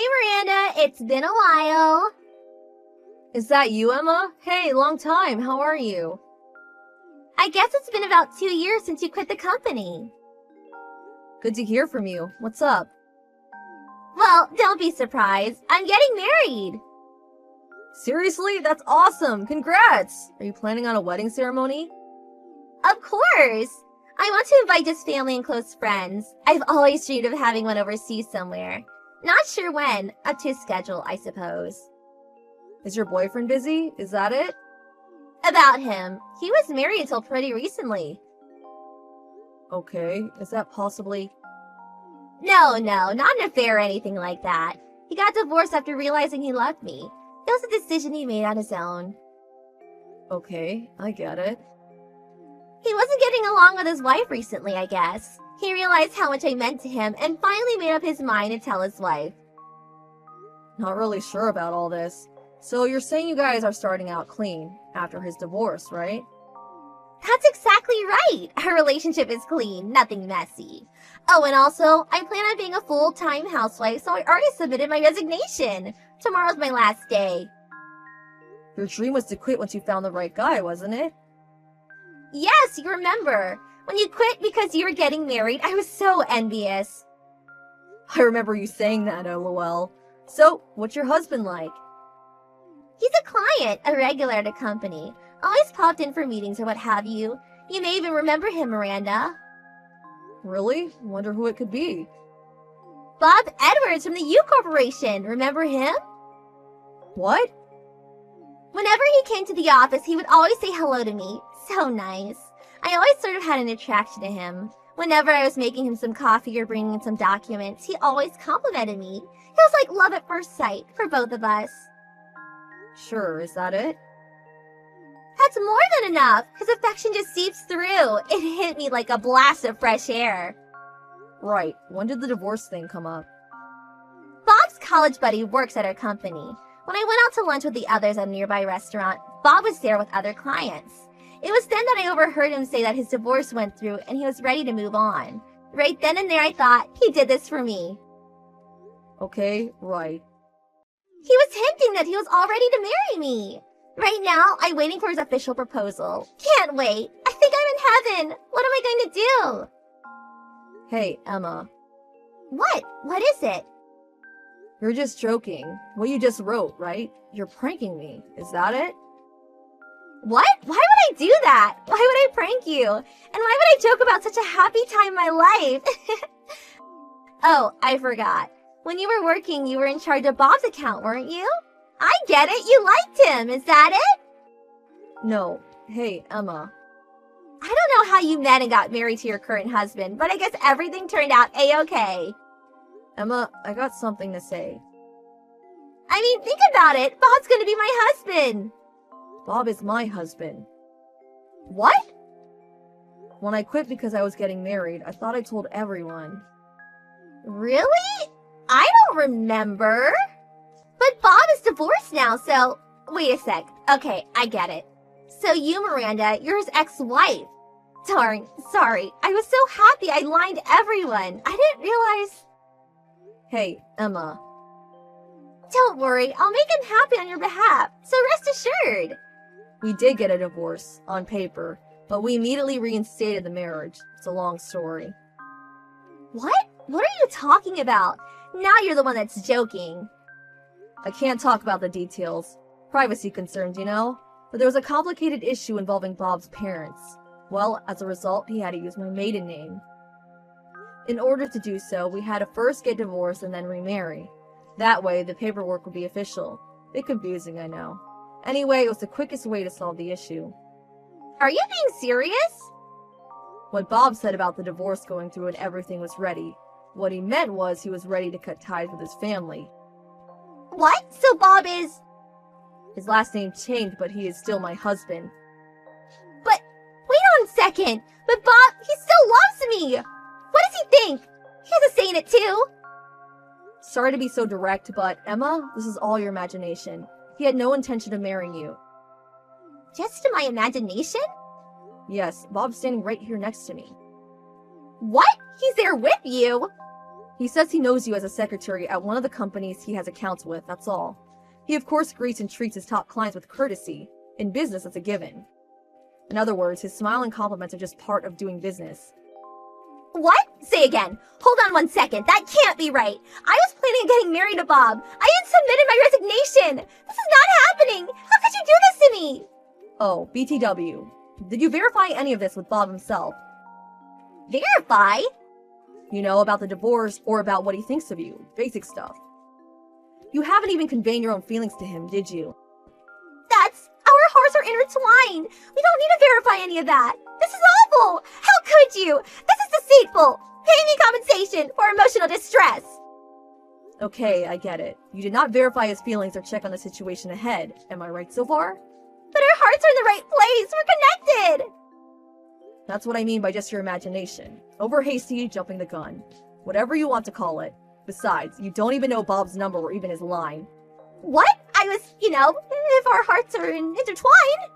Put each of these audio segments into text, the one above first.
Miranda, it's been a while. Is that you, Emma? Hey, long time. How are you? I guess it's been about 2 years since you quit the company. Good to hear from you. What's up? Well, don't be surprised. I'm getting married. Seriously? That's awesome! Congrats! Are you planning on a wedding ceremony? Of course. I want to invite just family and close friends. I've always dreamed of having one overseas somewhere. Not sure when. Up to schedule, I suppose. Is your boyfriend busy? Is that it? About him. He was married until pretty recently. Okay, is that possibly... No, not an affair or anything like that. He got divorced after realizing he loved me. It was a decision he made on his own. Okay, I get it. He wasn't getting along with his wife recently, I guess. He realized how much I meant to him and finally made up his mind to tell his wife. Not really sure about all this. So you're saying you guys are starting out clean after his divorce, right? That's exactly right. Our relationship is clean, nothing messy. Oh, and also, I plan on being a full-time housewife, so I already submitted my resignation. Tomorrow's my last day. Your dream was to quit once you found the right guy, wasn't it? Yes, you remember. When you quit because you were getting married, I was so envious. I remember you saying that, lol. So, what's your husband like? He's a client, a regular at a company. Always popped in for meetings or what have you. You may even remember him, Miranda. Really? Wonder who it could be. Bob Edwards from the U Corporation. Remember him? What? Whenever he came to the office, he would always say hello to me. So nice. I always sort of had an attraction to him. Whenever I was making him some coffee or bringing him some documents, he always complimented me. It was like love at first sight for both of us. Sure, is that it? That's more than enough. His affection just seeps through. It hit me like a blast of fresh air. Right. When did the divorce thing come up? Bob's college buddy works at our company. When I went out to lunch with the others at a nearby restaurant, Bob was there with other clients. It was then that I overheard him say that his divorce went through and he was ready to move on. Right then and there I thought, he did this for me. Okay, right. He was hinting that he was all ready to marry me. Right now, I'm waiting for his official proposal. Can't wait. I think I'm in heaven. What am I going to do? Hey, Emma. What? What is it? You're just joking. What you just wrote, right? You're pranking me. Is that it? What? Why would I do that? Why would I prank you? And why would I joke about such a happy time in my life? Oh, I forgot. When you were working, you were in charge of Bob's account, weren't you? I get it. You liked him. Is that it? No. Hey, Emma. I don't know how you met and got married to your current husband, but I guess everything turned out A-okay. Emma, I got something to say. I mean, think about it. Bob's gonna be my husband. Bob is my husband. What? When I quit because I was getting married, I thought I told everyone. Really? I don't remember. But Bob is divorced now, so... Wait a sec. Okay, I get it. So you, Miranda, you're his ex-wife. Darn, sorry. I was so happy I lined everyone. I didn't realize... Hey, Emma. Don't worry, I'll make him happy on your behalf, so rest assured. We did get a divorce, on paper, but we immediately reinstated the marriage. It's a long story. What? What are you talking about? Now you're the one that's joking. I can't talk about the details. Privacy concerns, you know? But there was a complicated issue involving Bob's parents. Well, as a result, he had to use my maiden name. In order to do so, we had to first get divorced and then remarry. That way, the paperwork would be official. Bit confusing, I know. Anyway, it was the quickest way to solve the issue. Are you being serious? What Bob said about the divorce going through and everything was ready. What he meant was he was ready to cut ties with his family. What? So Bob is... His last name changed, but he is still my husband. But, wait on a second. But Bob, he still loves me. What does he think? He has a say in it too. Sorry to be so direct, but Emma, this is all your imagination. He had no intention of marrying you. Just to my imagination? Yes, Bob's standing right here next to me. What? He's there with you? He says he knows you as a secretary at one of the companies he has accounts with, that's all. He of course greets and treats his top clients with courtesy. In business, it's a given. In other words, his smile and compliments are just part of doing business. What? Say again. Hold on 1 second. That can't be right. I was planning on getting married to Bob. I had submitted my resignation. This is not happening. How could you do this to me? Oh, BTW. Did you verify any of this with Bob himself? Verify? You know, about the divorce or about what he thinks of you. Basic stuff. You haven't even conveyed your own feelings to him, did you? Our hearts are intertwined. We don't need to verify any of that. This is awful. How could you? This is deceitful. Pay me compensation for emotional distress. Okay, I get it. You did not verify his feelings or check on the situation ahead. Am I right so far? But our hearts are in the right place. We're connected. That's what I mean by just your imagination. Over hasty, jumping the gun. Whatever you want to call it. Besides, you don't even know Bob's number or even his line. What? I was, if our hearts are intertwined.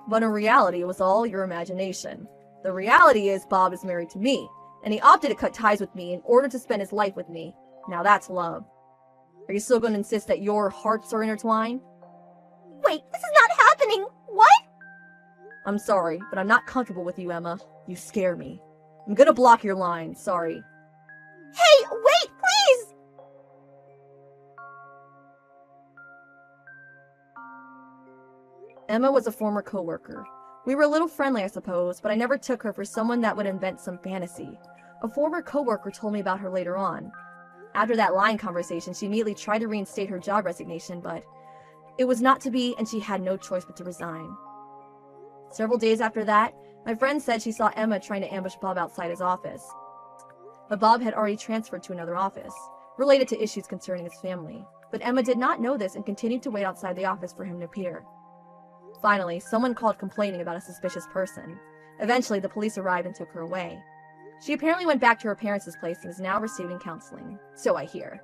But in reality, it was all your imagination. The reality is Bob is married to me, and he opted to cut ties with me in order to spend his life with me. Now that's love. Are you still going to insist that your hearts are intertwined? Wait, this is not happening. What? I'm sorry, but I'm not comfortable with you, Emma. You scare me. I'm gonna block your line, sorry. Hey, wait, please! Emma was a former coworker. We were a little friendly, I suppose, but I never took her for someone that would invent some fantasy. A former coworker told me about her later on. After that line conversation, she immediately tried to reinstate her job resignation, but it was not to be, and she had no choice but to resign. Several days after that, my friend said she saw Emma trying to ambush Bob outside his office. But Bob had already transferred to another office, related to issues concerning his family. But Emma did not know this and continued to wait outside the office for him to appear. Finally, someone called complaining about a suspicious person. Eventually, the police arrived and took her away. She apparently went back to her parents' place and is now receiving counseling. So I hear.